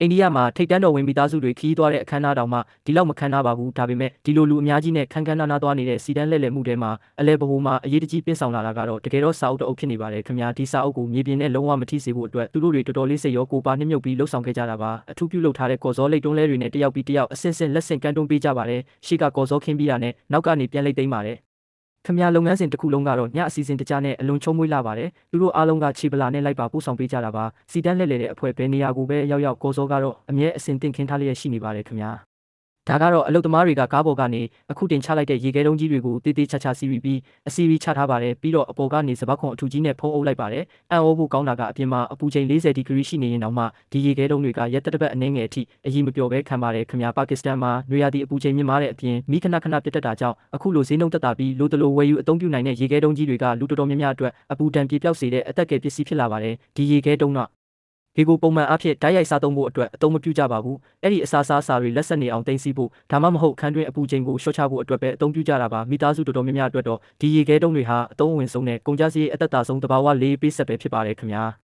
အိန္ဒိယမှာထိပ်တန်းတော်ဝင်မိသားစုတွေခီးသွားတဲ့အခမ်းအနားတောင်မှဒီလောက်မခမ်းနားပါဘူးဒါပေမဲ့ဒီလိုလူအများကြီးနဲ့ခန်းခန်းနားနားသွားနေတဲ့စီတန်းလှည့်လည်မှုတွေမှာအလဲပဟိုမှာအရေးတကြီးပင်းဆောင်လာတာကတော့တကယ်တော့စာအုပ်တအုပ်ဖြစ်နေပါတယ်ခင်ဗျာဒီစာအုပ်ကိုမြေပြင်နဲ့လုံးဝမထိစေဖို့အတွက်သူတို့တွေတော်တော်လေးစိတ်ရောကိုပါနှိမ့်မြုပ်ပြီးလှုပ်ဆောင်ခဲ့ကြတာပါအထူးပြုလုပ်ထားတဲ့ကော်စောလိတ်တွန်းလဲတွေနဲ့တယောက်ပြီးတယောက်အဆင့်ဆင့်လက်ဆင့်ကမ်းတွန်းပေးကြပါတယ်ရှေ့ကကော်စောခင်းပြီးတာနဲ့နောက်ကနေပြန်လိတ်သိမ်းပါတယ်ခင်ဗျာလုပ်ငန်းစဉ်တစ်ခုလုံးကတော့ညအစီအစဉ်တကြနဲ့အလွန်ချုံမွေးလာပါတယ်သူတို့အားလုံးကခြေပလာနဲ့လိုက်ပါပို့ဆောင်ပေးကြတာပါစီတန်းလှည့်လည်တဲ့အဖွဲ့ပဲနေရာကိုပဲရောက်ကော်စောကတော့အမြဲအစဉ်တင်ခင်းထားလျက်ရှိနေပါတယ်ခင်ဗျာဒါကတော့အလုတ်သမားတွေကကားပေါ်ကနေအခုတင်ချလိုက်တဲ့ရေခဲတုံးကြီးတွေကိုတေးသေးချာချာစီးပြီးအစီရီချထားပါတယ်ပြီးတော့အပေါ်ကနေစပတ်ခွန်အထူကြီးနဲ့ဖုံးအုပ်လိုက်ပါတယ်အံ့ဩဖို့ကောင်းတာကအပြင်မှာအပူချိန်40ဒီဂရီရှိနေရင်တောင်မှဒီရေခဲတုံးတွေကရက်တက်ပတ်အနှဲငယ်အထိအကြီးမပျော်ပဲခံပါတယ်ခင်ဗျာပါကစ္စတန်မှာနွေရာသီအပူချိန်မြင့်မားတဲ့အပြင်မိခဏခဏပြတ်တက်တာကြောင့်အခုလိုဈေးနှုန်းတက်တာပြီးလိုတလိုဝယ်ယူအသုံးပြုနိုင်တဲ့ရေခဲတုံးကြီးတွေကလူတော်တော်များများအတွက်အပူဒဏ်ပြေပြောက်စေတဲ့အသက်ကယ်ပစ္စည်းဖြစ်လာပါတယ်ဒီရေခဲတုံးကဒီကိုပုံမှန်အားဖြင့်တိုက်ရိုက်စားသုံးဖို့အတွက်အသုံးမပြုကြပါဘူးအဲ့ဒီအစားအစာတွေလက်ဆက်နေအောင်တင်စီဖို့ဒါမှမဟုတ်ခန်းတွင်းအပူချိန်ကိုလျှော့ချဖို့အတွက်ပဲအသုံးပြုကြတာပါမိသားစုတော်တော်များများအတွက်တော့ဒီရေခဲတုံးတွေဟာအသုံးအဝင်ဆုံးနဲ့ကုန်ကျစရိတ်အသက်သာဆုံးတဘာဝလေးပေးဆက်ပဲဖြစ်ပါတယ်ခင်ဗျာ